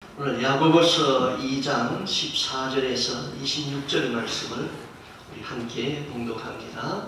오늘 야고보서 2장 14절에서 26절 말씀을 우리 함께 봉독합니다.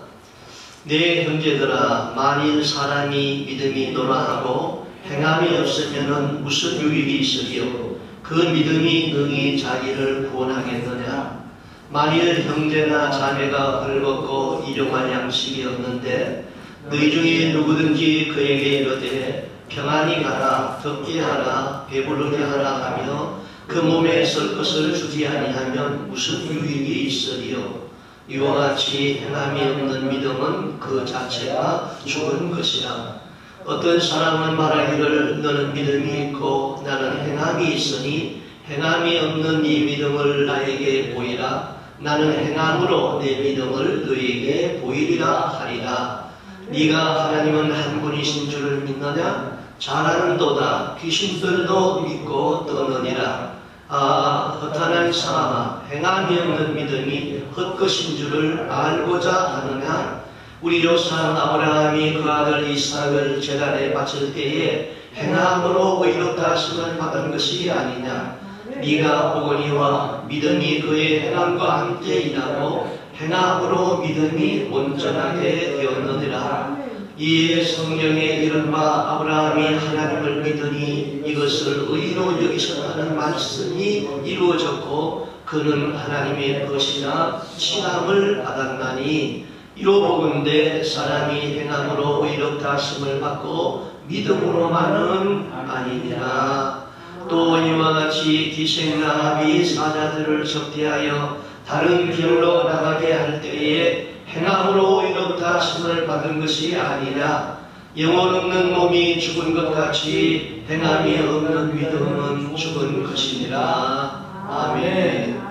내 형제들아, 만일 사람이 믿음이 노라하고 행함이 없으면 무슨 유익이 있으리요? 그 믿음이 능히 자기를 구원하겠느냐? 만일 형제나 자매가 헐벗고 일용할 양식이 없는데 너희 중에 누구든지 그에게 이르되 평안히 가라, 덥게 하라, 배부르게 하라 하며 그 몸에 쓸 것을 주지 아니하면 무슨 유익이 있으리요? 이와 같이 행함이 없는 믿음은 그 자체가 죽은 것이라. 어떤 사람은 말하기를 너는 믿음이 있고 나는 행함이 있으니 행함이 없는 이 믿음을 나에게 보이라. 나는 행함으로 내 믿음을 너에게 보이리라 하리라. 네가 하나님은 한 분이신 줄을 믿느냐? 잘하는도다. 귀신들도 믿고 떠느니라. 허탄한 사람아, 행함이 없는 믿음이 헛것인 줄을 알고자 하느냐? 우리 조상 아브라함이 그 아들 이삭을 제단에 바칠 때에 행함으로 의롭다 하심을 받은 것이 아니냐? 네가 보거니와 믿음이 그의 행함과 함께 일하고 행함으로 믿음이 온전하게 되었느니라. 이에 성경에 이른 바 아브라함이 하나님을 믿으니 이것을 의로 여기셨다는 말씀이 이루어졌고 그는 하나님의 것이라 칭함을 받았나니 이로 보건대 사람이 행함으로 의롭다 하심을 받고 믿음으로만은 아니니라. 또 이와 같이 기생라합이 사자들을 접대하여 다른 길로 나가게 할 때에 행함으로 의롭다 하심을 받은 것이 아니라 영혼 없는 몸이 죽은 것 같이 행함이 없는 믿음은 죽은 것이니라. 아멘.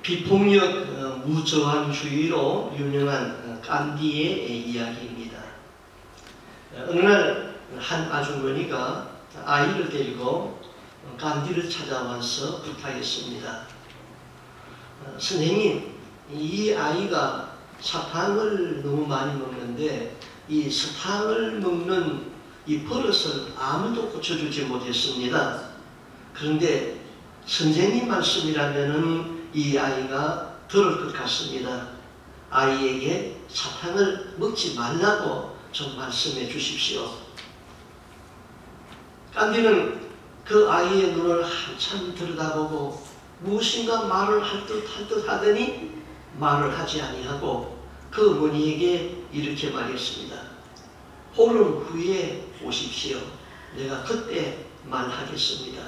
비폭력 무저항주의로 유명한 간디의 이야기입니다. 어느 날 한 아주머니가 아이를 데리고 간디를 찾아와서 부탁했습니다. 선생님, 이 아이가 사탕을 너무 많이 먹는데 이 사탕을 먹는 이 버릇을 아무도 고쳐주지 못했습니다. 그런데 선생님 말씀이라면 이 아이가 들을 것 같습니다. 아이에게 사탕을 먹지 말라고 좀 말씀해 주십시오. 간디는 그 아이의 눈을 한참 들여다보고 무엇인가 말을 할 듯 하더니 말을 하지 아니하고 그 어머니에게 이렇게 말했습니다. 보름 후에 오십시오. 내가 그때 말하겠습니다.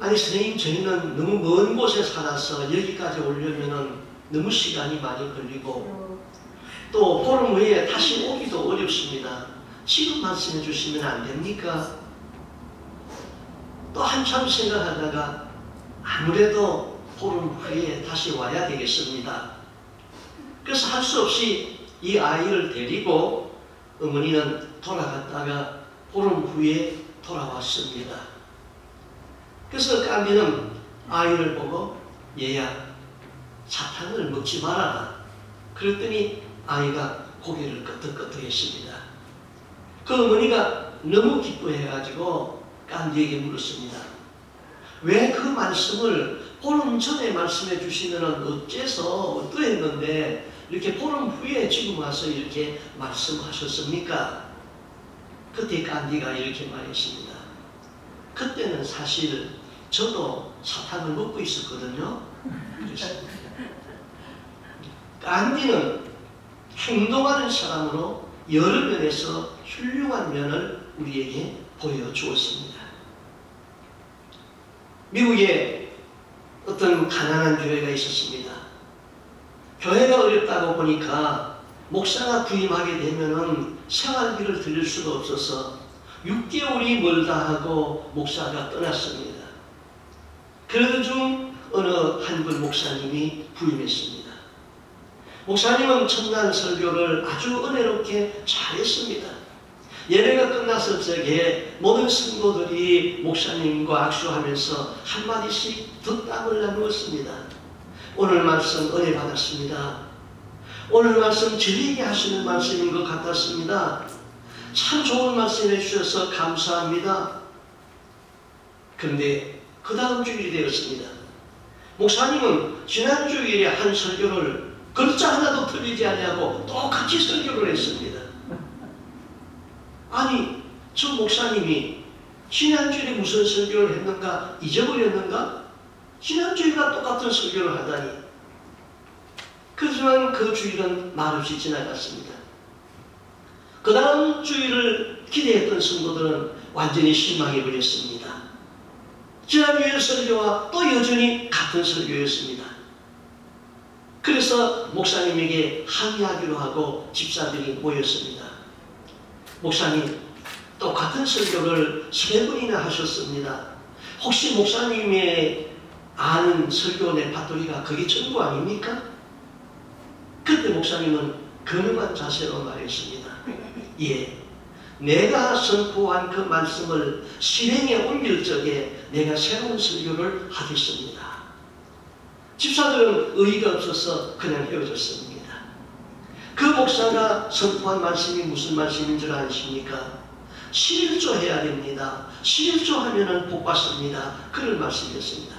아니 선생님, 저희는 너무 먼 곳에 살아서 여기까지 오려면 너무 시간이 많이 걸리고 또 보름 후에 다시 오기도 어렵습니다. 지금 말씀해 주시면 안 됩니까? 또 한참 생각하다가 아무래도 보름 후에 다시 와야 되겠습니다. 그래서 할 수 없이 이 아이를 데리고 어머니는 돌아갔다가 보름 후에 돌아왔습니다. 그래서 간디는 아이를 보고 얘야, 사탕을 먹지 말아라. 그랬더니 아이가 고개를 끄덕끄덕했습니다. 그 어머니가 너무 기뻐해가지고 간디에게 물었습니다. 왜 그 말씀을 보름 전에 말씀해 주시면 어째서 어떠했는데 이렇게 보름 후에 지금 와서 이렇게 말씀하셨습니까? 그때 간디가 이렇게 말했습니다. 그때는 사실 저도 사탕을 먹고 있었거든요. 그랬습니다. 간디는 행동하는 사람으로 여러 면에서 훌륭한 면을 우리에게 보여주었습니다. 미국에 어떤 가난한 교회가 있었습니다. 교회가 어렵다고 보니까 목사가 부임하게 되면은 생활비를 드릴 수가 없어서 6개월이 멀다 하고 목사가 떠났습니다. 그러던 중 어느 한국 목사님이 부임했습니다. 목사님은 첫날 설교를 아주 은혜롭게 잘했습니다. 예배가 끝났을 적에 모든 성도들이 목사님과 악수하면서 한마디씩 덕담을 나누었습니다. 오늘 말씀 은혜 받았습니다. 오늘 말씀 저에게 하시는 말씀인 것 같았습니다. 참 좋은 말씀 해주셔서 감사합니다. 그런데 그 다음 주일이 되었습니다. 목사님은 지난 주일에 한 설교를 글자 하나도 틀리지 아니하고 똑같이 설교를 했습니다. 아니, 저 목사님이 지난주일에 무슨 설교를 했는가 잊어버렸는가? 지난주일과 똑같은 설교를 하다니. 그렇지만 그 주일은 말없이 지나갔습니다. 그 다음 주일을 기대했던 성도들은 완전히 실망해버렸습니다. 지난주일 설교와 또 여전히 같은 설교였습니다. 그래서 목사님에게 항의하기로 하고 집사들이 모였습니다. 목사님, 똑같은 설교를 3번이나 하셨습니다. 혹시 목사님의 아는 설교 레파토리가 그게 전부 아닙니까? 그때 목사님은 근엄한 자세로 말했습니다. 예, 내가 선포한 그 말씀을 실행에 옮길 적에 내가 새로운 설교를 하겠습니다. 집사들은 의의가 없어서 그냥 헤어졌습니다. 그 목사가 선포한 말씀이 무슨 말씀인 줄 아십니까? 11조 해야 됩니다. 11조 하면은 복 받습니다. 그런 말씀이었습니다.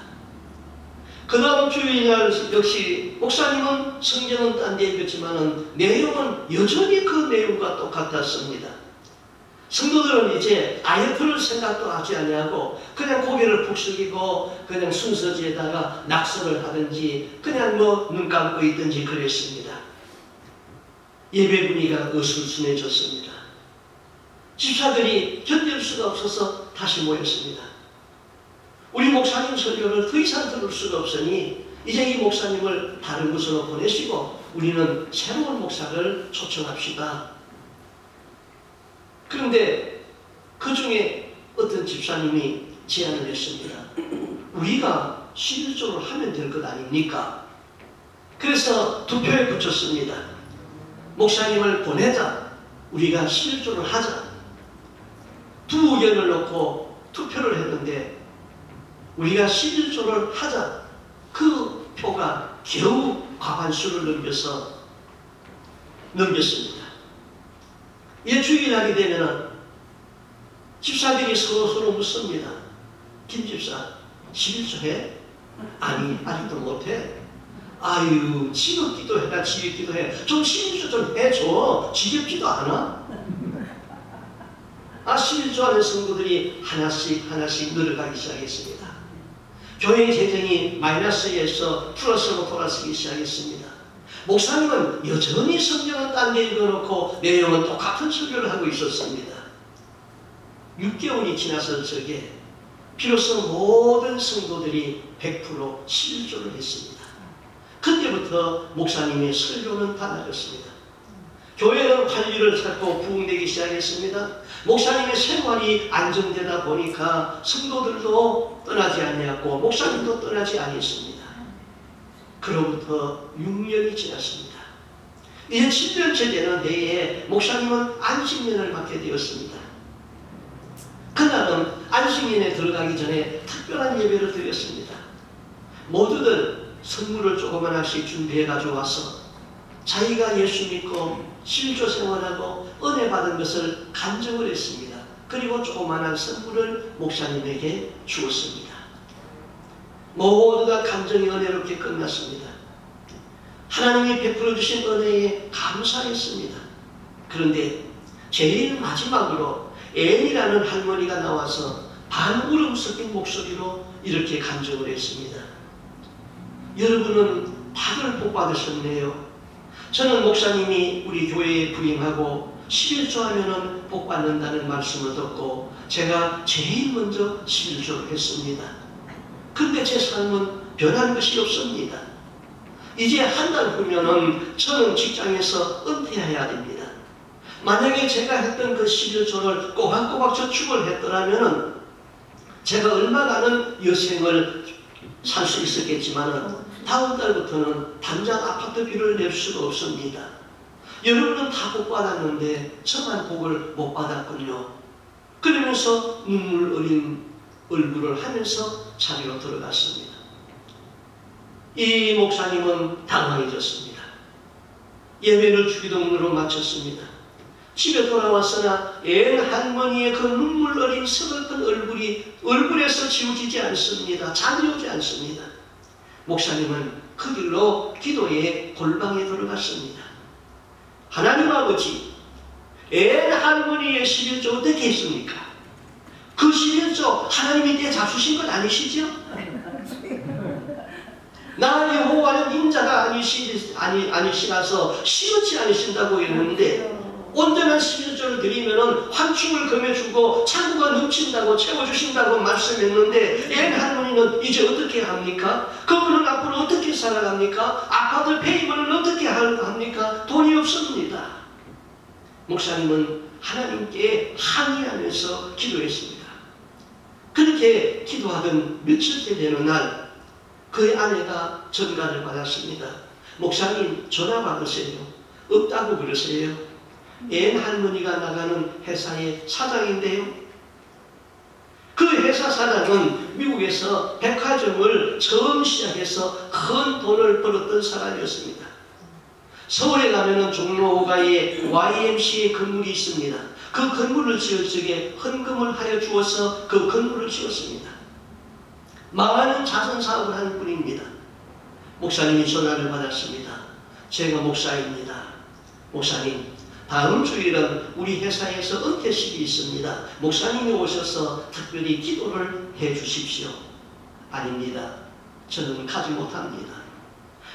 그 다음 주일날 역시 목사님은 성경은 딴 데 읽었지만은 내용은 여전히 그 내용과 똑같았습니다. 성도들은 이제 다이어트를 생각도 하지 아니하고 그냥 고개를 푹 숙이고 그냥 순서지에다가 낙서를 하든지 그냥 눈 감고 있든지 그랬습니다. 예배 분위기가 어수선해졌습니다. 집사들이 견딜 수가 없어서 다시 모였습니다. 우리 목사님 설교를 더 이상 들을 수가 없으니 이제 이 목사님을 다른 곳으로 보내시고 우리는 새로운 목사를 초청합시다. 그런데 그 중에 어떤 집사님이 제안을 했습니다. 우리가 11조를 하면 될 것 아닙니까? 그래서 투표에 붙였습니다. 목사님을 보내자. 우리가 11조를 하자. 두 의견을 놓고 투표를 했는데 우리가 11조를 하자. 그 표가 겨우 과반수를 넘겼습니다. 이제 주일날이 되면은 집사들이 서로 묻습니다. 김 집사, 11조 해? 아니, 아직도 못해. 아유, 지겹기도 해라, 지겹기도 해. 좀 11조 좀 해줘. 지겹지도 않아? 11조 하는 성도들이 하나씩 늘어가기 시작했습니다. 교회 재정이 마이너스에서 플러스로 돌아서기 시작했습니다. 목사님은 여전히 성경은 딴 데 읽어놓고 내용은 똑같은 설교를 하고 있었습니다. 6개월이 지나서 저게 비로소 모든 성도들이 100% 11조를 했습니다. 그때부터 목사님의 설교는 달라졌습니다. 교회는 활기를 찾고 부흥되기 시작했습니다. 목사님의 생활이 안정되다 보니까 성도들도 떠나지 아니었고 목사님도 떠나지 아니했습니다. 그로부터 6년이 지났습니다. 이제 7년째 되는 해에 목사님은 안식년을 받게 되었습니다. 그날은 안식년에 들어가기 전에 특별한 예배를 드렸습니다. 모두들 선물을 조그마하씩 준비해 가져와서 자기가 예수 믿고 실조 생활하고 은혜 받은 것을 간증을 했습니다. 그리고 조그마한 선물을 목사님에게 주었습니다. 모두가 간증이 은혜롭게 끝났습니다. 하나님이 베풀어 주신 은혜에 감사했습니다. 그런데 제일 마지막으로 앤이라는 할머니가 나와서 반울음 섞인 목소리로 이렇게 간증을 했습니다. 여러분은 다들 복 받으셨네요. 저는 목사님이 우리 교회에 부임하고 11조 하면은 복 받는다는 말씀을 듣고 제가 제일 먼저 11조를 했습니다. 그런데 제 삶은 변한 것이 없습니다. 이제 한 달 후면은 저는 직장에서 은퇴해야 됩니다. 만약에 제가 했던 그 11조를 꼬박꼬박 저축을 했더라면은 제가 얼마간은 여생을 살 수 있었겠지만은 다음 달부터는 당장 아파트비를 낼 수가 없습니다. 여러분은 다 복 받았는데 저만 복을 못 받았군요. 그러면서 눈물 어린 얼굴을 하면서 자리로 들어갔습니다. 이 목사님은 당황해졌습니다. 예배를 주기도문으로 마쳤습니다. 집에 돌아왔으나 앤 할머니의 그 눈물 어린 서글픈 얼굴이 얼굴에서 지워지지 않습니다. 잠이 오지 않습니다. 목사님은 그 길로 기도의 골방에 들어갔습니다. 하나님 아버지, 앤 할머니의 11조 어떻게 했습니까? 그 11조 하나님이 내 잡수신 것 아니시죠? 나 여호와는 인자가 아니시라서 시원치 않으신다고 했는데 온전한 11조를 드리면은 환축을 금해주고 창고가 넘친다고 채워주신다고 말씀했는데 앤 할머니는 이제 어떻게 합니까? 그분은 앞으로 어떻게 살아갑니까? 아파트 페이먼은 어떻게 합니까? 돈이 없습니다. 목사님은 하나님께 항의하면서 기도했습니다. 그렇게 기도하던 며칠째 되는 날 그의 아내가 전가를 받았습니다. 목사님 전화 받으세요. 없다고 그러세요. 앤 할머니가 나가는 회사의 사장인데요. 그 회사 사장은 미국에서 백화점을 처음 시작해서 큰 돈을 벌었던 사람이었습니다. 서울에 가면은 종로 5가에 YMCA 건물이 있습니다. 그 건물을 지을 적에 헌금을 하여 주어서 그 건물을 지었습니다. 많은 자선 사업을 하는 분입니다. 목사님이 전화를 받았습니다. 제가 목사입니다. 목사님, 다음 주일은 우리 회사에서 은퇴식이 있습니다. 목사님이 오셔서 특별히 기도를 해 주십시오. 아닙니다. 저는 가지 못합니다.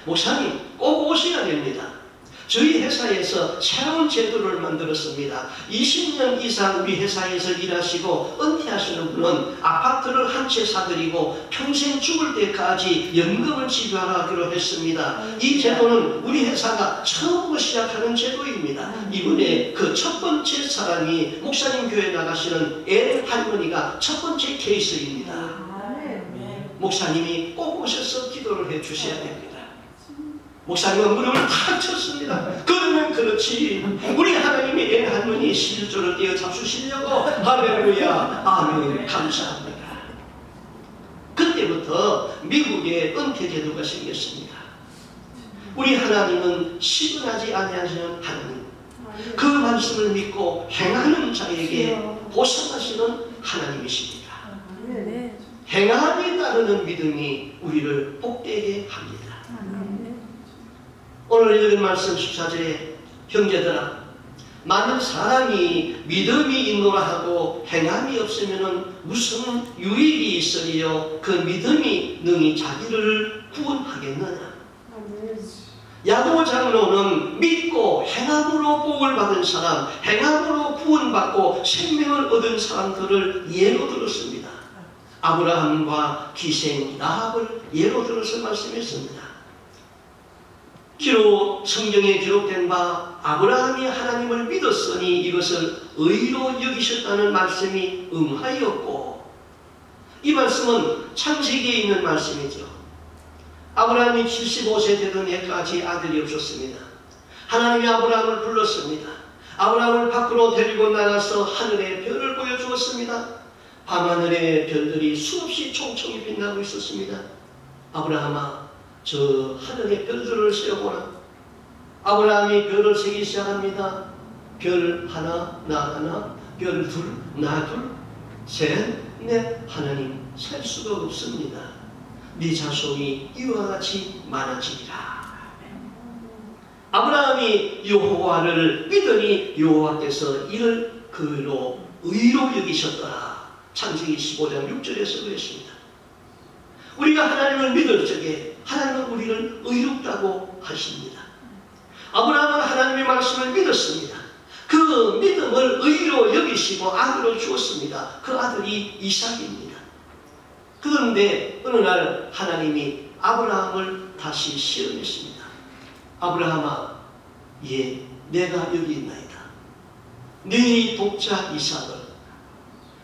목사님, 꼭 오셔야 됩니다. 저희 회사에서 새로운 제도를 만들었습니다. 20년 이상 우리 회사에서 일하시고 은퇴하시는 분은 아파트를 한 채 사드리고 평생 죽을 때까지 연금을 지급하기로 했습니다. 이 제도는 우리 회사가 처음으로 시작하는 제도입니다. 이번에 그 첫 번째 사람이 목사님 교회 나가시는 앤 할머니가 첫 번째 케이스입니다. 목사님이 꼭 오셔서 기도를 해 주셔야 됩니다. 목사님은 무릎을 탁 쳤습니다. 그러면 그렇지. 우리 하나님이 앤 할머니의 11조를 떼어 잡수시려고. 할렐루야. 아멘. 감사합니다. 그때부터 미국에 은퇴제도가 생겼습니다. 우리 하나님은 시근하지 아니하시는 하나님. 그 말씀을 믿고 행하는 자에게 보상하시는 하나님이십니다. 행함에 따르는 믿음이 우리를 복되게 합니다. 오늘 읽은 말씀 14절에 형제들아, 만일 사람이 믿음이 있노라 하고 행함이 없으면 무슨 유익이 있으리요? 그 믿음이 능히 자기를 구원하겠느냐? 야고 장로는 믿고 행함으로 복을 받은 사람, 행함으로 구원받고 생명을 얻은 사람들을 예로 들었습니다. 아브라함과 기생 라합을 예로 들어서 말씀했습니다. 기록 성경에 기록된 바 아브라함이 하나님을 믿었으니 이것을 의로 여기셨다는 말씀이 응하였고, 이 말씀은 창세기에 있는 말씀이죠. 아브라함이 75세 되던 해까지 아들이 없었습니다. 하나님이 아브라함을 불렀습니다. 아브라함을 밖으로 데리고 나가서 하늘의 별을 보여주었습니다. 밤하늘의 별들이 수없이 총총히 빛나고 있었습니다. 아브라함아, 저 하늘의 별들을 세어보라. 아브라함이 별을 세기 시작합니다. 별 하나, 나 하나, 별 둘, 나 둘, 셋, 넷. 하나님 셀 수가 없습니다. 네 자손이 이와 같이 많아지리라. 아브라함이 여호와를 믿으니 여호와께서 이를 그로 의로 여기셨더라. 창세기 15장 6절에서 그랬습니다. 우리가 하나님을 믿을 적에 하나님은 우리를 의롭다고 하십니다. 아브라함은 하나님의 말씀을 믿었습니다. 그 믿음을 의로 여기시고 아들을 주었습니다. 그 아들이 이삭입니다. 그런데 어느 날 하나님이 아브라함을 다시 시험했습니다. 아브라함아, 예, 내가 여기 있나이다. 네 독자 이삭을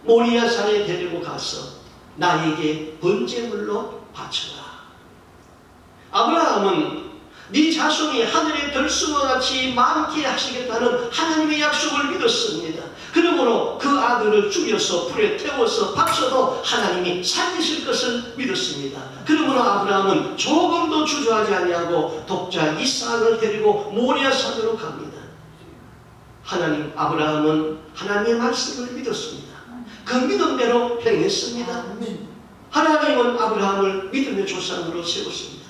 모리아 산에 데리고 가서 나에게 번제물로 바쳐라. 아브라함은 네 자손이 하늘의 별수와 같이 많게 하시겠다는 하나님의 약속을 믿었습니다. 그러므로 그 아들을 죽여서 불에 태워서 바쳐도 하나님이 살리실 것을 믿었습니다. 그러므로 아브라함은 조금도 주저하지 아니하고 독자 이삭을 데리고 모리아 산으로 갑니다. 하나님 아브라함은 하나님의 말씀을 믿었습니다. 그 믿음대로 행했습니다. 하나님은 아브라함을 믿음의 조상으로 세웠습니다.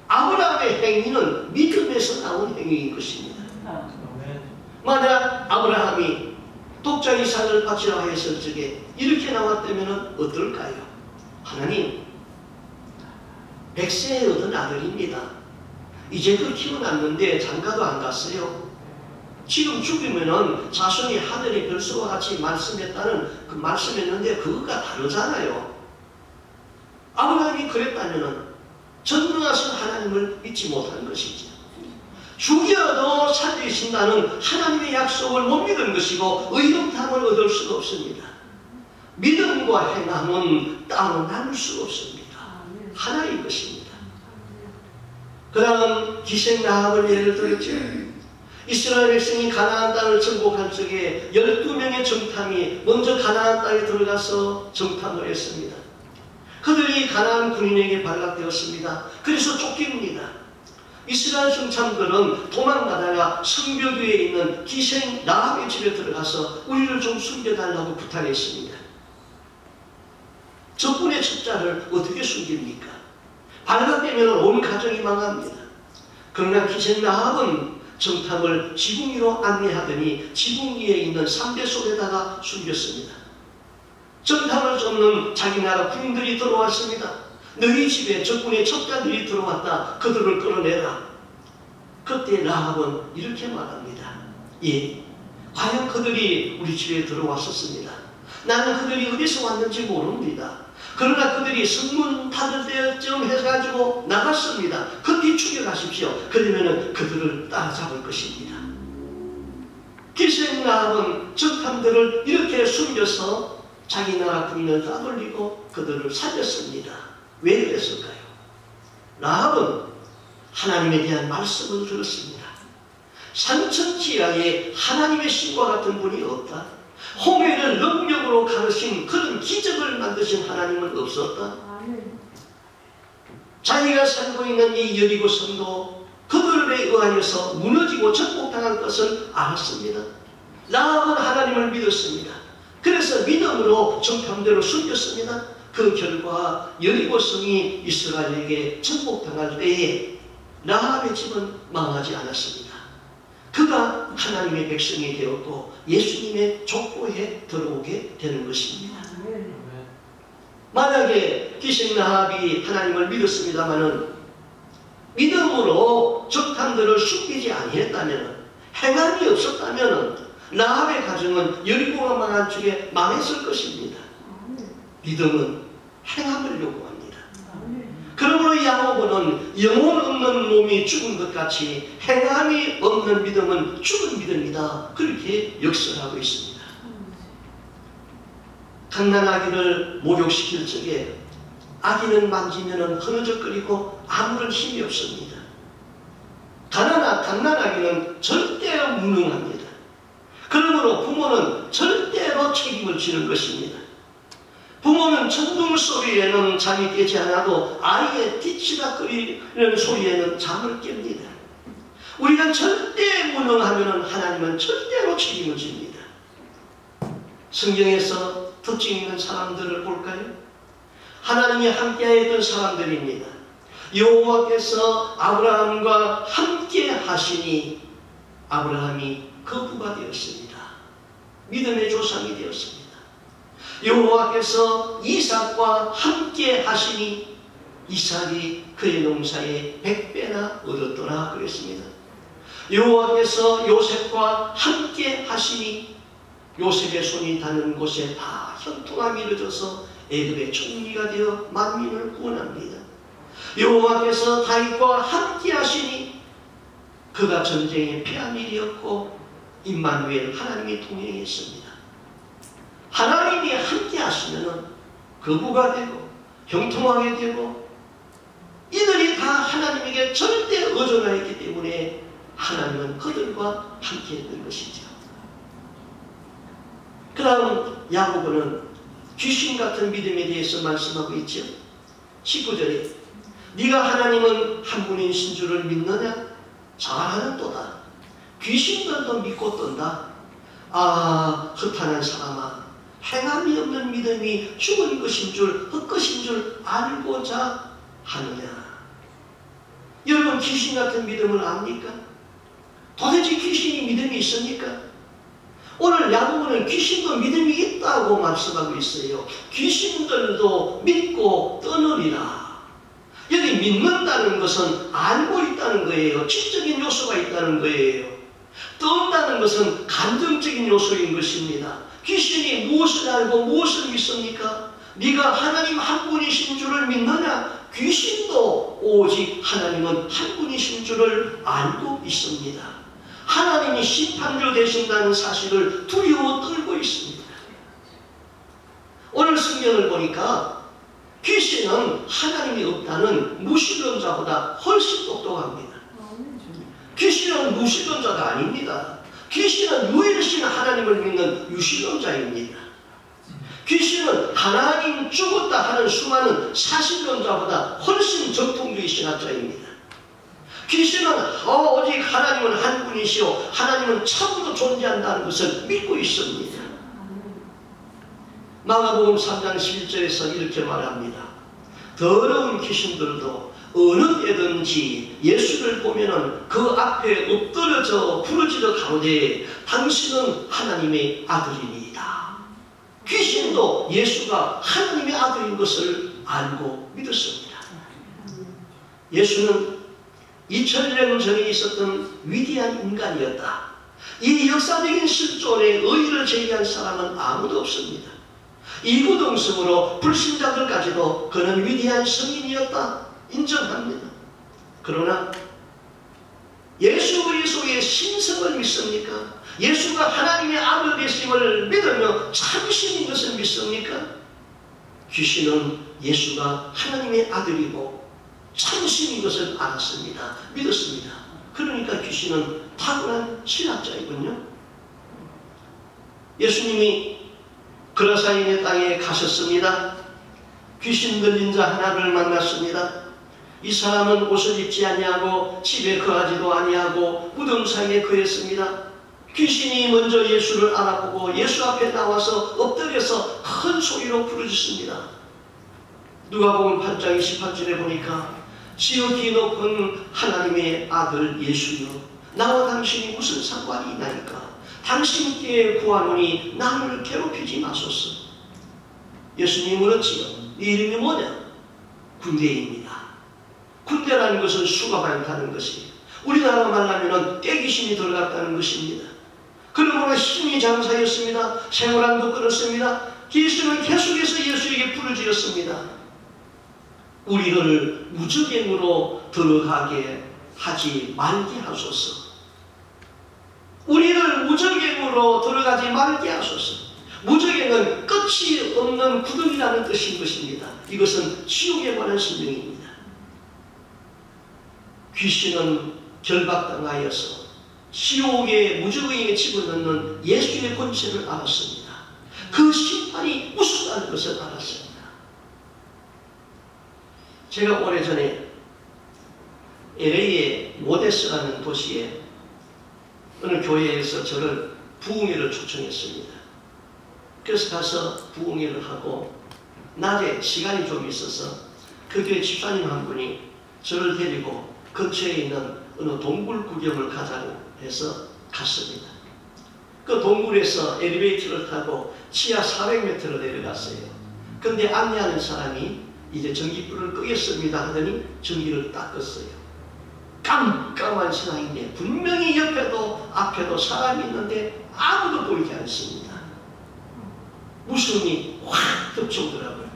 아브라함의 행위는 믿음에서 나온 행위인 것입니다. 만약 아브라함이 독자 이삭을 바치라 하였을 적에 이렇게 나왔다면 어떨까요? 하나님, 100세에 얻은 아들입니다. 이제 그 키워놨는데 장가도 안 갔어요. 지금 죽으면은 자손이 하늘의 별수와 같이 말씀했다는 그 말씀했는데 그거가 다르잖아요. 아브라함이 그랬다면은 전능하신 하나님을 믿지 못한 것이죠. 죽여도 살리신다는 하나님의 약속을 못 믿은 것이고 의롭다함을 얻을 수가 없습니다. 믿음과 행함은 따로 나눌 수가 없습니다. 하나인 것입니다. 그 다음 기생 라합을 예를 들었죠. 이스라엘 백성이 가나안 땅을 정복할 적에 12명의 정탐이 먼저 가나안 땅에 들어가서 정탐을 했습니다. 그들이 가나안 군인에게 발각되었습니다. 그래서 쫓깁니다. 이스라엘 정탐들은 도망가다가 성벽 위에 있는 기생 라합의 집에 들어가서 우리를 좀 숨겨달라고 부탁했습니다. 적군의 첩자를 어떻게 숨깁니까? 발각되면 온 가정이 망합니다. 그러나 기생 라합은 정탐을 지붕 위로 안내하더니 지붕 위에 있는 삼대 속에다가 숨겼습니다. 정탐을 쫓는 자기 나라 군인들이 들어왔습니다. 너희 집에 적군의 첩자들이 들어왔다. 그들을 끌어내라. 그때 라합은 이렇게 말합니다. 예, 과연 그들이 우리 집에 들어왔었습니다. 나는 그들이 어디서 왔는지 모릅니다. 그러나 그들이 성문 닫을 때쯤 해가지고 나갔습니다. 그때 죽여가십시오. 그러면 그들을 따라잡을 것입니다. 기생 라합은 정탐들을 이렇게 숨겨서 자기 나라 군인을 따돌리고 그들을 살렸습니다. 왜 그랬을까요? 라합은 하나님에 대한 말씀을 들었습니다. 산천지하에 하나님의 신과 같은 분이 없다. 홍해를 능력으로 가르신 그런 기적을 만드신 하나님은 없었다. 자기가 살고 있는 이 여리고 성도 그들에 의하여서 무너지고 정복당한 것을 알았습니다. 라합은 하나님을 믿었습니다. 그래서 믿음으로 정탐대로 숨겼습니다. 그 결과 여리고 성이 이스라엘에게 정복당할 때에 라합의 집은 망하지 않았습니다. 그가 하나님의 백성이 되었고 예수님의 족보에 들어오게 되는 것입니다. 만약에 기생 라합이 하나님을 믿었습니다마는 믿음으로 정탐들을 숨기지 아니했다면, 행함이 없었다면 라합의 가정은 여리고가 망한 중에 망했을 것입니다. 믿음은 행함을 요구합니다. 그러므로 야고보는 영혼 없는 몸이 죽은 것 같이 행함이 없는 믿음은 죽은 믿음이다. 그렇게 역설하고 있습니다. 갓난아기를 목욕시킬 적에 아기는 만지면 흐느적거리고 아무런 힘이 없습니다. 갓난아기는 절대 무능합니다. 그러므로 부모는 절대로 책임을 지는 것입니다. 부모는 천둥 소리에는 잠이 깨지 않아도 아이의 뒤치다거리는 소리에는 잠을 깹니다. 우리가 절대 무능하면 하나님은 절대로 책임을 집니다. 성경에서 특징 있는 사람들을 볼까요? 하나님이 함께했던 사람들입니다. 여호와께서 아브라함과 함께 하시니 아브라함이 거부가 되었습니다. 믿음의 조상이 되었습니다. 여호와께서 이삭과 함께 하시니 이삭이 그의 농사에 100배나 얻었더라 그랬습니다. 여호와께서 요셉과 함께 하시니 요셉의 손이 닿는 곳에 다 형통함이 이루어져서 애굽의 총리가 되어 만민을 구원합니다. 여호와께서 다윗과 함께 하시니 그가 전쟁에 패한 일이 없고 임마누엘 하나님이 동행했습니다. 하나님이 함께 하시면 거부가 되고 형통하게 되고 이들이 다 하나님에게 절대 의존하였기 때문에 하나님은 그들과 함께 했던 것이죠. 그 다음 야고보는 귀신 같은 믿음에 대해서 말씀하고 있죠. 19절에 네가 하나님은 한 분이신 줄을 믿느냐? 잘하는도다. 귀신들도 믿고 떤다. 아, 허탄한 사람아, 행함이 없는 믿음이 죽은 것인 줄, 헛것인 줄 알고자 하느냐. 여러분, 귀신 같은 믿음을 압니까? 도대체 귀신이 믿음이 있습니까? 오늘 야고보는 귀신도 믿음이 있다고 말씀하고 있어요. 귀신들도 믿고 떠느리라. 여기 믿는다는 것은 알고 있다는 거예요. 지적인 요소가 있다는 거예요. 떤다는 것은 감정적인 요소인 것입니다. 귀신이 무엇을 알고 무엇을 믿습니까? 네가 하나님 한 분이신 줄을 믿느냐? 귀신도 오직 하나님은 한 분이신 줄을 알고 있습니다. 하나님이 심판주 되신다는 사실을 두려워 떨고 있습니다. 오늘 성경을 보니까 귀신은 하나님이 없다는 무신론자보다 훨씬 똑똑합니다. 귀신은 무신론자가 아닙니다. 귀신은 유일신 하나님을 믿는 유신론자입니다. 귀신은 하나님 죽었다 하는 수많은 사실론자보다 훨씬 정통주의 신학자입니다. 귀신은 오직 하나님은 한 분이시오, 하나님은 참으로 존재한다는 것을 믿고 있습니다. 마가복음 3장 11절에서 이렇게 말합니다. 더러운 귀신들도 어느 때든지 예수를 보면은 그 앞에 엎드려져 부르짖어 가로되 당신은 하나님의 아들이니이다. 귀신도 예수가 하나님의 아들인 것을 알고 믿었습니다. 예수는 2000년 전에 있었던 위대한 인간이었다. 이 역사적인 실존에 의의를 제기한 사람은 아무도 없습니다. 이구동성으로 불신자들까지도 그는 위대한 성인이었다 인정합니다. 그러나 예수 그리스도의 신성을 믿습니까? 예수가 하나님의 아들 되심을 믿으며 참신인 것을 믿습니까? 귀신은 예수가 하나님의 아들이고 참신인 것을 알았습니다. 믿었습니다. 그러니까 귀신은 탁월한 신학자이군요. 예수님이 그라사인의 땅에 가셨습니다. 귀신 들린 자 하나를 만났습니다. 이 사람은 옷을 입지 아니하고 집에 거하지도 아니하고 무덤 사이에 거했습니다. 귀신이 먼저 예수를 알아보고 예수 앞에 나와서 엎드려서 큰 소리로 부르짖습니다. 누가복음 8장 28절에 보니까 지극히 높은 하나님의 아들 예수여, 나와 당신이 무슨 상관이 있나이까? 당신께 구하노니 나를 괴롭히지 마소서. 예수님이 물었지요. 네 이름이 뭐냐? 군대입니다. 군대라는 것은 수가 많다는 것이에요. 우리나라 말하면 애기심이 들어갔다는 것입니다. 그러므로 힘이 장사였습니다. 생활함도 끊었습니다. 예수는 계속해서 예수에게 부르짖었습니다. 우리를 무적행으로 들어가게 하지 말게 하소서. 우리를 무적행으로 들어가지 말게 하소서. 무적행은 끝이 없는 구덩이라는 뜻인 것입니다. 이것은 지옥에 관한 설명입니다. 귀신은 결박당하여서 지옥의 무적행에 집어넣는 예수의 권세를 알았습니다. 그 심판이 우스다는 것을 알았습니다. 제가 오래전에 LA의 모데스라는 도시에 어느 교회에서 저를 부흥회를 초청했습니다. 그래서 가서 부흥회를 하고 낮에 시간이 좀 있어서 그 교회 집사님 한 분이 저를 데리고 근처에 있는 어느 동굴 구경을 가자고 해서 갔습니다. 그 동굴에서 엘리베이터를 타고 지하 400m로 내려갔어요. 근데 안내하는 사람이 이제 전기불을 끄겠습니다 하더니 전기를 딱 껐어요. 깜깜한 신앙인데 분명히 옆에도 앞에도 사람이 있는데 아무도 보이지 않습니다. 무서움이 확 덮쳐오더라고요.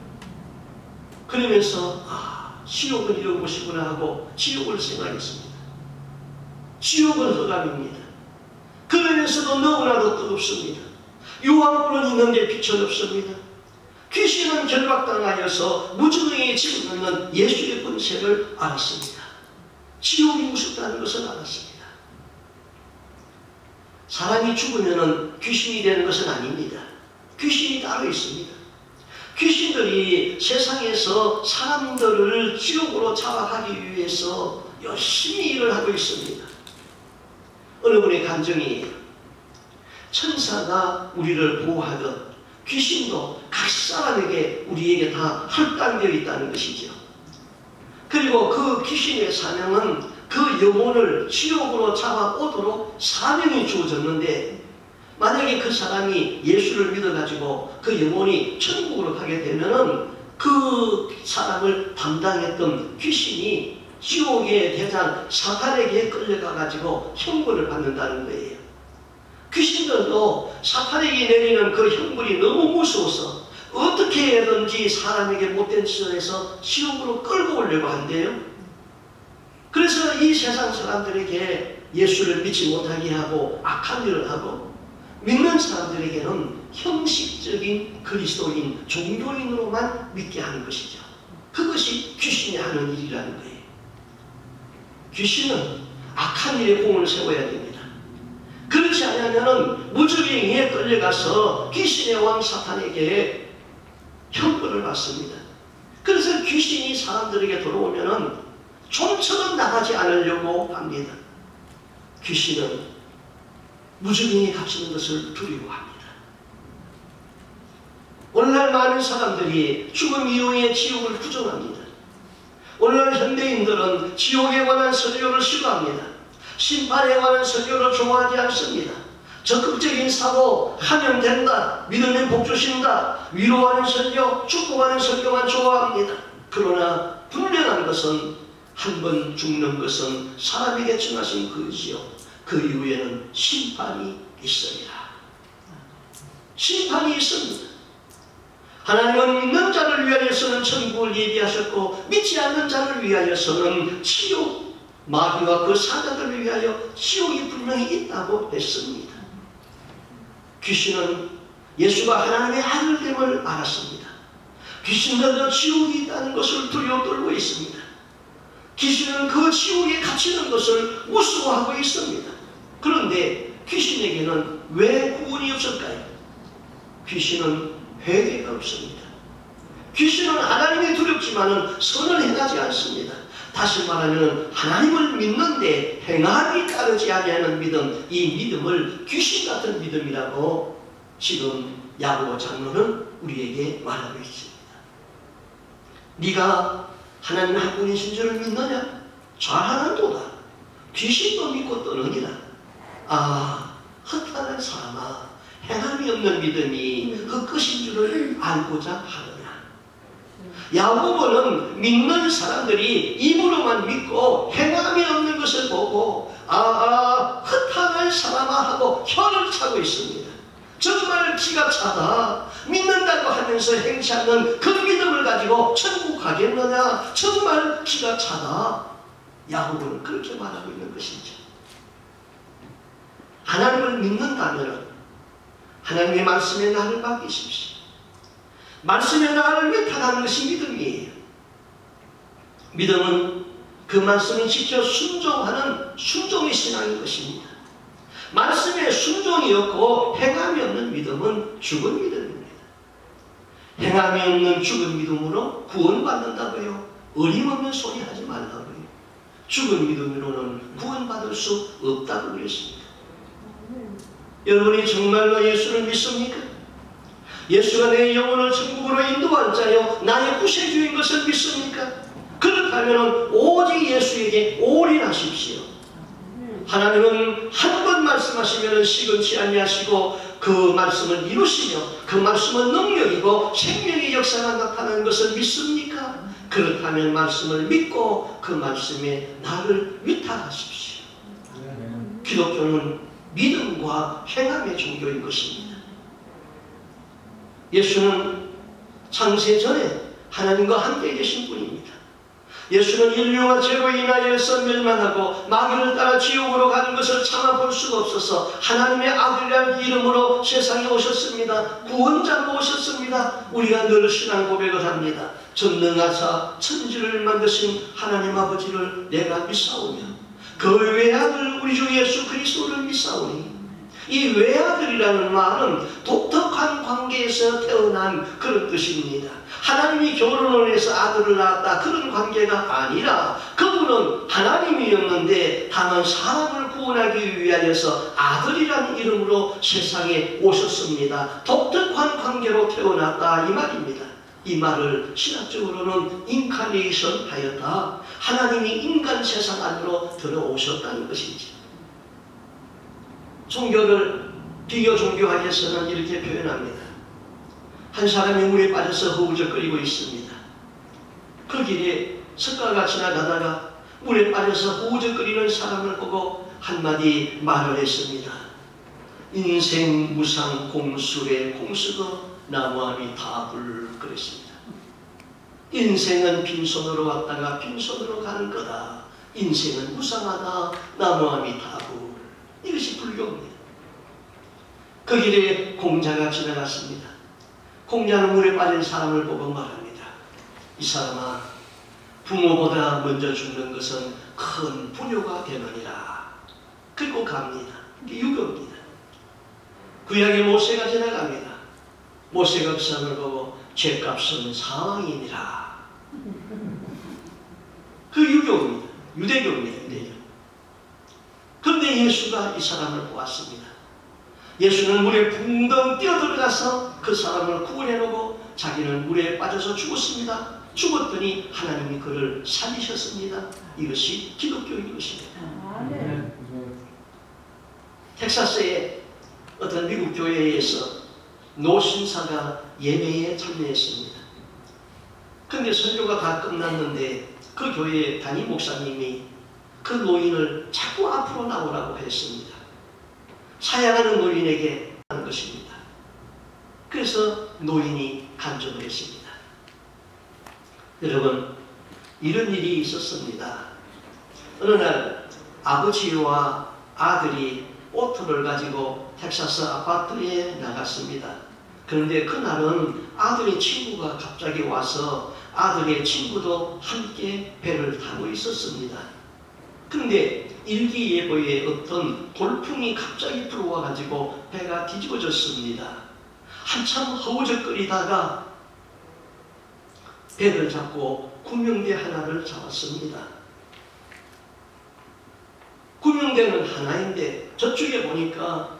그러면서 지옥은 이런 곳이구나 하고 지옥을 생각했습니다. 지옥은 흑암입니다. 그러면서도 너무나도 뜨겁습니다. 유황불은 있는데 빛은 없습니다. 귀신은 결박당하여서 무저행에 집어넣는 예수의 권세를 알았습니다. 지옥이 무섭다는 것을 알았습니다. 사람이 죽으면 귀신이 되는 것은 아닙니다. 귀신이 따로 있습니다. 귀신들이 세상에서 사람들을 지옥으로 잡아가기 위해서 열심히 일을 하고 있습니다. 어느 분의 감정이에요. 천사가 우리를 보호하듯 귀신도 각 사람에게 우리에게 다 할당되어 있다는 것이죠. 그리고 그 귀신의 사명은 그 영혼을 지옥으로 잡아오도록 사명이 주어졌는데, 만약에 그 사람이 예수를 믿어가지고 그 영혼이 천국으로 가게 되면은 그 사람을 담당했던 귀신이 지옥의 대장 사탄에게 끌려가가지고 형벌을 받는다는 거예요. 귀신들도 사탄에게 내리는 그 형벌이 너무 무서워서 어떻게 해든지 사람에게 못된 짓에서 지옥으로 끌고 오려고 한대요. 그래서 이 세상 사람들에게 예수를 믿지 못하게 하고 악한 일을 하고, 믿는 사람들에게는 형식적인 그리스도인, 종교인으로만 믿게 하는 것이죠. 그것이 귀신이 하는 일이라는 거예요. 귀신은 악한 일에 공을 세워야 됩니다. 그렇지 않으면 무적행위에 끌려가서 귀신의 왕 사탄에게 형벌을 받습니다. 그래서 귀신이 사람들에게 들어오면 좀처럼 나가지 않으려고 합니다. 귀신은 무적행위에 갇히는 것을 두려워합니다. 오늘날 많은 사람들이 죽음 이후의 지옥을 부정합니다. 오늘날 현대인들은 지옥에 관한 설교를 싫어합니다. 심판에 관한 설교를 좋아하지 않습니다. 적극적인 사고, 하면 된다, 믿으면 복 주신다, 위로하는 설교, 축복하는 설교만 좋아합니다. 그러나 분명한 것은 한 번 죽는 것은 사람에게 정하신 것이요, 그 이후에는 심판이 있습니다. 심판이 있습니다. 하나님은 믿는 자를 위하여서는 천국을 예비하셨고, 믿지 않는 자를 위하여서는 지옥, 마귀와 그 사자들을 위하여 지옥이 분명히 있다고 했습니다. 귀신은 예수가 하나님의 아들됨을 알았습니다. 귀신들도 지옥이 있다는 것을 두려워 떨고 있습니다. 귀신은 그 지옥에 갇히는 것을 무서워하고 있습니다. 그런데 귀신에게는 왜 구원이 없을까요? 귀신은 회개가 없습니다. 귀신은 하나님이 두렵지만 선을 행하지 않습니다. 다시 말하면 하나님을 믿는데 행함이 따르지 아니하는 믿음, 이 믿음을 귀신 같은 믿음이라고 지금 야고보 장로는 우리에게 말하고 있습니다. 네가 하나님 한 분이신 줄을 믿느냐? 잘하는도다. 귀신도 믿고 떠느니라. 아, 허탄한 사람아, 행함이 없는 믿음이 헛것인 줄을 알고자 하느냐. 야고보는 믿는 사람들이 입으로만 믿고 행함이 없는 것을 보고 헛탄한 사람아 하고 혀를 차고 있습니다. 정말 기가 차다. 믿는다고 하면서 행치 않는 그 믿음을 가지고 천국 가겠느냐. 정말 기가 차다. 야고보는 그렇게 말하고 있는 것이죠. 하나님을 믿는다면 하나님의 말씀에 나를 맡기십시오. 말씀에 나를 위탁하는 것이 믿음이에요. 믿음은 그 말씀을 지켜 순종하는 순종의 신앙인 것입니다. 말씀에 순종이 없고 행함이 없는 믿음은 죽은 믿음입니다. 행함이 없는 죽은 믿음으로 구원받는다고요? 어림없는 소리 하지 말라고요. 죽은 믿음으로는 구원받을 수 없다고 그랬습니다. 여러분이 정말로 예수를 믿습니까? 예수가 내 영혼을 천국으로 인도한 자요 나의 구세주인 것을 믿습니까? 그렇다면 오직 예수에게 올인하십시오. 하나님은 한 번 말씀하시면 시건치 아니하시고 그 말씀을 이루시며 그 말씀은 능력이고 생명의 역사가 나타나는 것을 믿습니까? 그렇다면 말씀을 믿고 그 말씀에 나를 위탁하십시오. 기독교는 믿음과 행함의 종교인 것입니다. 예수는 창세 전에 하나님과 함께 계신 분입니다. 예수는 인류와 죄로 인하여서 멸망하고 마귀를 따라 지옥으로 가는 것을 참아볼 수가 없어서 하나님의 아들이라는 이름으로 세상에 오셨습니다. 구원자로 오셨습니다. 우리가 늘 신앙 고백을 합니다. 전능하사 천지를 만드신 하나님 아버지를 내가 믿사오며 그 외아들 우리 주 예수 그리스도를 믿사오니, 이 외아들이라는 말은 독특한 관계에서 태어난 그런 뜻입니다. 하나님이 결혼을 해서 아들을 낳았다 그런 관계가 아니라 그분은 하나님이었는데 다만 사람을 구원하기 위하여서 아들이라는 이름으로 세상에 오셨습니다. 독특한 관계로 태어났다 이 말입니다. 이 말을 신학적으로는 인카네이션 하였다. 하나님이 인간 세상 안으로 들어오셨다는 것이지. 종교를 비교 종교학에서는 이렇게 표현합니다. 한 사람이 물에 빠져서 허우적거리고 있습니다. 그 길에 석가가 지나가다가 물에 빠져서 허우적거리는 사람을 보고 한마디 말을 했습니다. 인생 무상 공수래 공수도 나무아미타불 그랬습니다. 인생은 빈손으로 왔다가 빈손으로 가는 거다. 인생은 무상하다. 나무아미타불. 이것이 불교입니다. 그 길에 공자가 지나갔습니다. 공자는 물에 빠진 사람을 보고 말합니다. 이 사람아, 부모보다 먼저 죽는 것은 큰 불효가 되느니라. 그리고 갑니다. 이게 유교입니다. 구약의 모세가 지나갑니다. 모세가 그 사람을 보고 죄값은 사망이니라. 그 유교입니다. 유대교입니다. 유대교. 그런데 예수가 이 사람을 보았습니다. 예수는 물에 붕덩 뛰어들어가서 그 사람을 구원해놓고 자기는 물에 빠져서 죽었습니다. 죽었더니 하나님이 그를 살리셨습니다. 이것이 기독교인 것입니다. 텍사스의 어떤 미국 교회에서 노신사가 예배에 참여했습니다. 그런데 설교가 다 끝났는데 그 교회의 담임 목사님이 그 노인을 자꾸 앞으로 나오라고 했습니다. 사양하는 노인에게 하는 것입니다. 그래서 노인이 간증을 했습니다. 여러분, 이런 일이 있었습니다. 어느 날 아버지와 아들이 오토를 가지고 텍사스 아파트에 나갔습니다. 그런데 그날은 아들의 친구가 갑자기 와서 아들의 친구도 함께 배를 타고 있었습니다. 그런데 일기예보에 어떤 돌풍이 갑자기 불어와 가지고 배가 뒤집어졌습니다. 한참 허우적거리다가 배를 잡고 구명대 하나를 잡았습니다. 구명대는 하나인데 저쪽에 보니까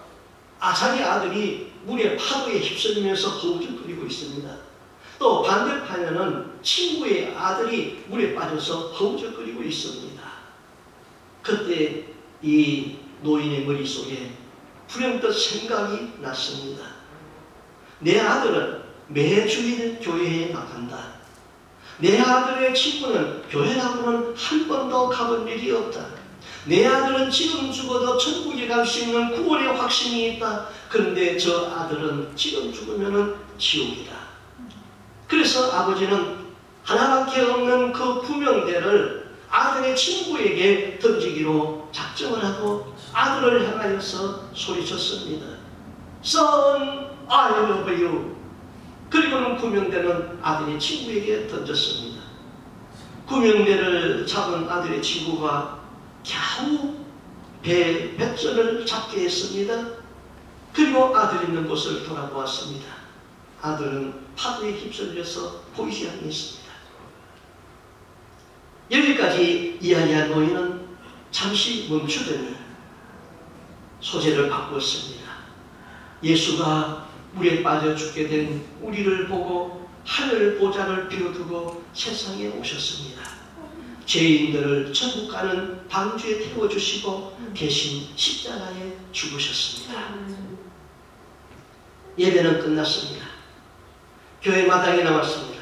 자기 아들이 물에 파도에 휩쓸리면서 허우적거리고 있습니다. 또 반대편에는 친구의 아들이 물에 빠져서 허우적거리고 있습니다. 그때 이 노인의 머릿속에 불현듯 생각이 났습니다. 내 아들은 매주일 교회에 나간다. 내 아들의 친구는 교회라고는 한 번도 가본 일이 없다. 내 아들은 지금 죽어도 천국에 갈 수 있는 구원의 확신이 있다. 그런데 저 아들은 지금 죽으면 지옥이다. 그래서 아버지는 하나밖에 없는 그 구명대를 아들의 친구에게 던지기로 작정을 하고 아들을 향하여서 소리쳤습니다. Son, I love you. 그리고는 구명대는 아들의 친구에게 던졌습니다. 구명대를 잡은 아들의 친구가 겨우 배전을 잡게 했습니다. 그리고 아들 있는 곳을 돌아보았습니다. 아들은 파도에 휩쓸려서 보이지 않습니다. 여기까지 이야기한 노인은 잠시 멈추더니 소재를 바꾸었습니다. 예수가 물에 빠져 죽게 된 우리를 보고 하늘 보좌를 비워두고 세상에 오셨습니다. 죄인들을 천국 가는 방주에 태워주시고 대신 십자가에 죽으셨습니다. 예배는 끝났습니다. 교회 마당에 나왔습니다.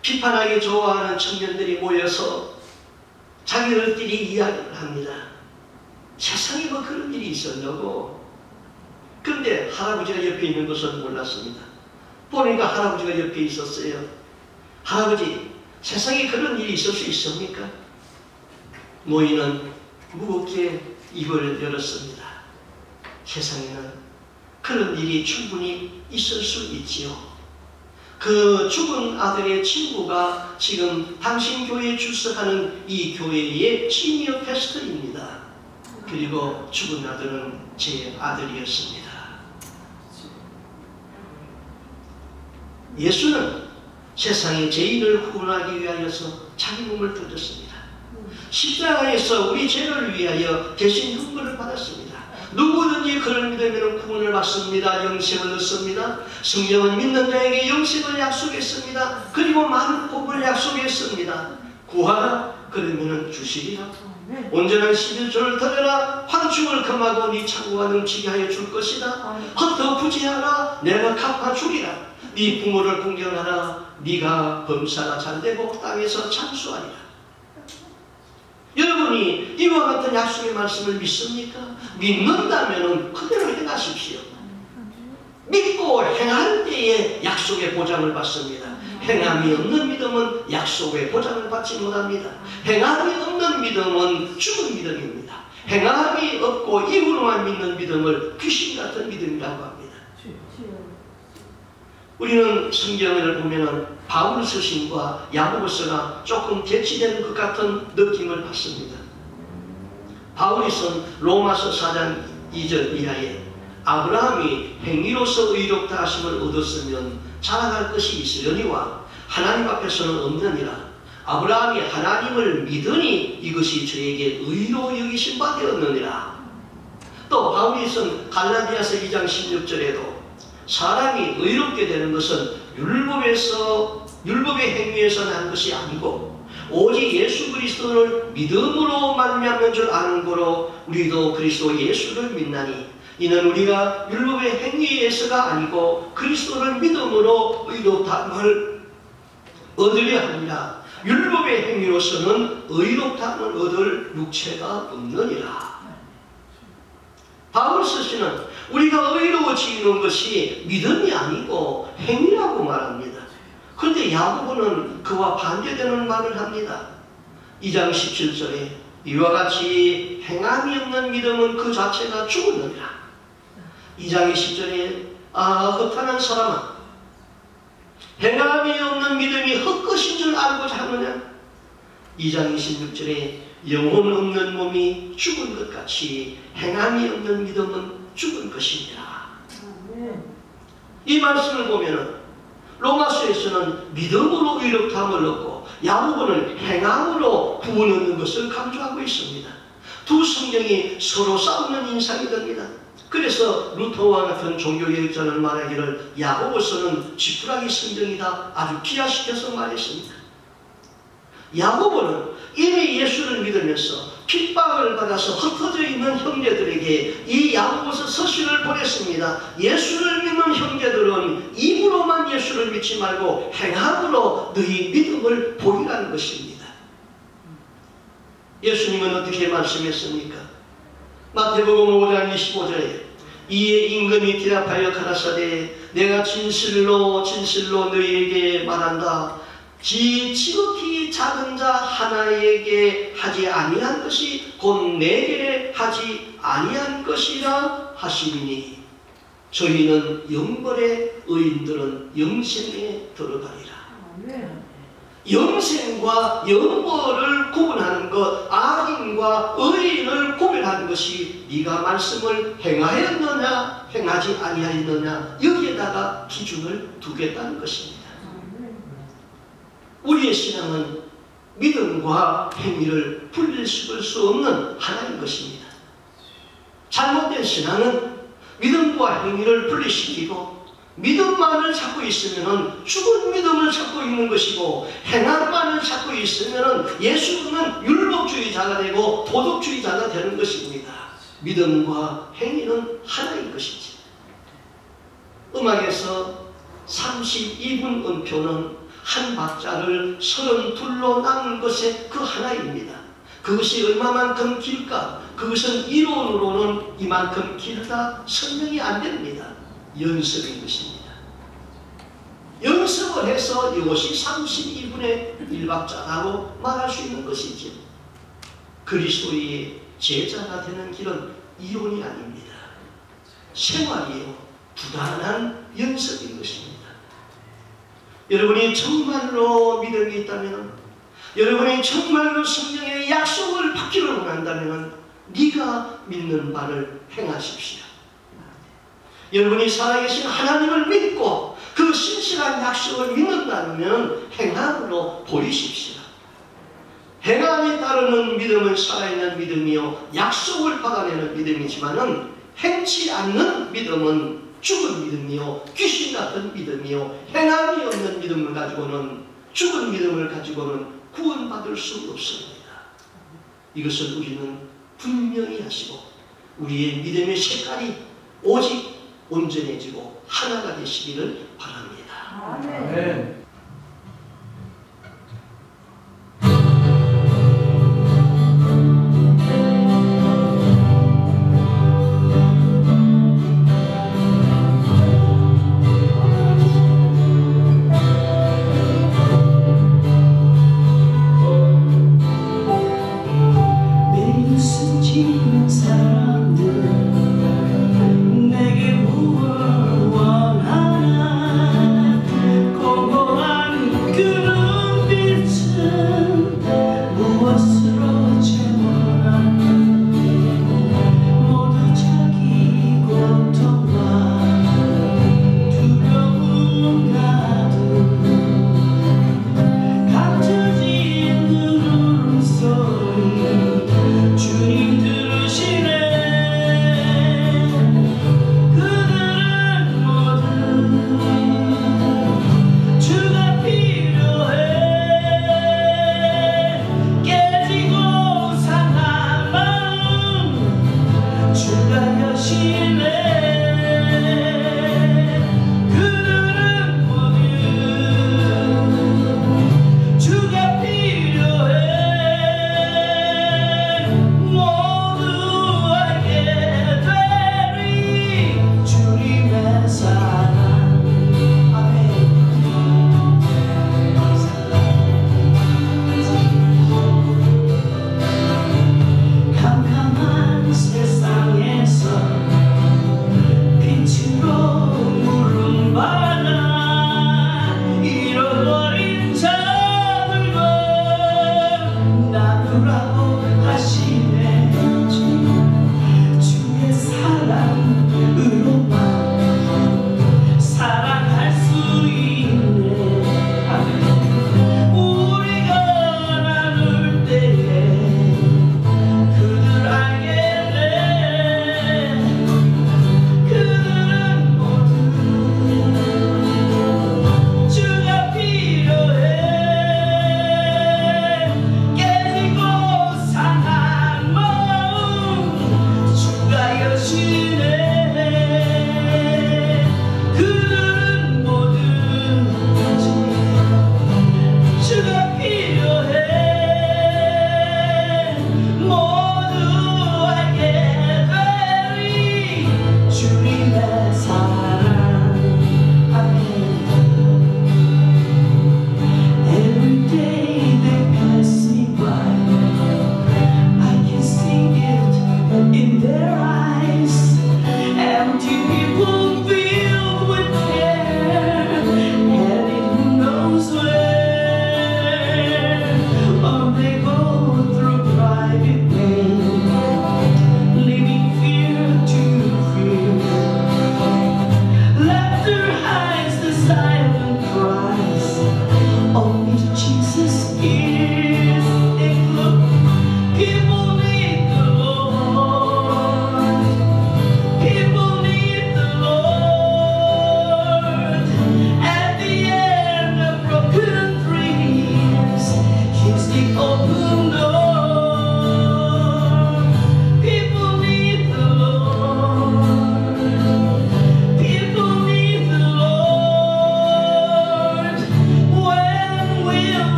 비판하기 좋아하는 청년들이 모여서 자기들끼리 이야기를 합니다. 세상에 뭐 그런 일이 있었냐고. 그런데 할아버지가 옆에 있는 것은 몰랐습니다. 보니까 할아버지가 옆에 있었어요. 할아버지, 세상에 그런 일이 있을 수 있습니까? 노인은 무겁게 입을 열었습니다. 세상에는 그런 일이 충분히 있을 수 있지요. 그 죽은 아들의 친구가 지금 당신 교회에 출석하는 이 교회의 시니어 패스터입니다. 그리고 죽은 아들은 제 아들이었습니다. 예수는 세상의 죄인을 구원하기 위하여서 자기 몸을 던졌습니다. 십자가에서 우리 죄를 위하여 대신 형벌을 받았습니다. 누구든지 그를 믿으면 구원을 받습니다. 영생을 얻습니다. 성경은 믿는 자에게 영생을 약속했습니다. 그리고 많은 복을 약속했습니다. 구하라 그러면 주시리라. 온전한 11조를 드려라. 환축을 금하고 네 창고가 넘치게 하여 줄 것이다. 헛되어 부지하라. 내가 갚아주리라. 네 부모를 공경하라. 네가 범사가 잘되고 땅에서 장수하리라. 여러분이 이와 같은 약속의 말씀을 믿습니까? 믿는다면 그대로 행하십시오. 믿고 행할 때에 약속의 보장을 받습니다. 행함이 없는 믿음은 약속의 보장을 받지 못합니다. 행함이 없는 믿음은 죽은 믿음입니다. 행함이 없고 입으로만 믿는 믿음을 귀신 같은 믿음이라고 합니다. 우리는 성경을 보면 바울 서신과 야고보서가 조금 대치되는 것 같은 느낌을 받습니다. 바울이 쓴 로마서 4장 2절 이하에 아브라함이 행위로서 의롭다 하심을 얻었으면 자랑할 것이 있으려니와 하나님 앞에서는 없느니라. 아브라함이 하나님을 믿으니 이것이 저에게 의로 여기신 바 되었느니라. 또 바울이 쓴 갈라디아서 2장 16절에도 사람이 의롭게 되는 것은 율법의 행위에서 난 것이 아니고 오직 예수 그리스도를 믿음으로 말미암는 줄 아는 거로 우리도 그리스도 예수를 믿나니 이는 우리가 율법의 행위에서가 아니고 그리스도를 믿음으로 의롭다함을 얻으려 합니다. 율법의 행위로서는 의롭다함을 얻을 육체가 없느니라. 바울 서신은 우리가 의로워지는 것이 믿음이 아니고 행위라고 말합니다. 그런데 야고보는 그와 반대되는 말을 합니다. 2장 17절에 이와 같이 행함이 없는 믿음은 그 자체가 죽었느니라. 2장 20절에 허탄한 사람아 행함이 없는 믿음이 헛것인 줄 알고자 하느냐. 2장 26절에 영혼 없는 몸이 죽은 것 같이 행함이 없는 믿음은 죽은 것이니라. 이 말씀을 보면 로마서에서는 믿음으로 의롭다함을 얻고 야고보는 행함으로 구원 얻는 것을 강조하고 있습니다. 두 성경이 서로 싸우는 인상이 됩니다. 그래서 루터와 같은 종교개혁자는 말하기를 야고보서는 지푸라기 성경이다 아주 비하시켜서 말했습니다. 야고보는 이미 예수를 믿으면서 핍박을 받아서 흩어져 있는 형제들에게 이 야고보서 서신을 보냈습니다. 예수를 믿는 형제들은 입으로만 예수를 믿지 말고 행함으로 너희 믿음을 보이라는 것입니다. 예수님은 어떻게 말씀했습니까? 마태복음 5장 25절에 이에 임금이 대답하여 가라사대 내가 진실로 너희에게 말한다. 지극히 작은 자 하나에게 하지 아니한 것이 곧 내게 하지 아니한 것이라 하시니 저희는 영벌의 의인들은 영생에 들어가리라. 영생과 영벌을 구분하는 것, 악인과 의인을 구별하는 것이 네가 말씀을 행하였느냐 행하지 아니하였느냐 여기에다가 기준을 두겠다는 것입니다. 우리의 신앙은 믿음과 행위를 분리할 수 없는 하나인 것입니다. 잘못된 신앙은 믿음과 행위를 분리시키고 믿음만을 찾고 있으면 죽은 믿음을 찾고 있는 것이고 행함만을 찾고 있으면 예수는 율법주의자가 되고 도덕주의자가 되는 것입니다. 믿음과 행위는 하나인 것이지. 음악에서 32분 음표는 한 박자를 32로 나눈 것의 그 하나입니다. 그것이 얼마만큼 길까? 그것은 이론으로는 이만큼 길다 설명이 안 됩니다. 연습인 것입니다. 연습을 해서 이것이 32분의 1박자라고 말할 수 있는 것이지 그리스도의 제자가 되는 길은 이론이 아닙니다. 생활이요 부단한 연습인 것입니다. 여러분이 정말로 믿음이 있다면 여러분이 정말로 성령의 약속을 받기를 원한다면 네가 믿는 바를 행하십시오. 여러분이 살아계신 하나님을 믿고 그 신실한 약속을 믿는다면 행함으로 보이십시오. 행함에 따르는 믿음은 살아있는 믿음이요 약속을 받아내는 믿음이지만은 행치 않는 믿음은 죽은 믿음이요 귀신 같은 믿음이요 행함이 없는 믿음을 가지고는 죽은 믿음을 가지고는 구원받을 수 없습니다. 이것을 우리는 분명히 하시고 우리의 믿음의 색깔이 오직 온전해지고 하나가 되시기를 바랍니다. 아멘.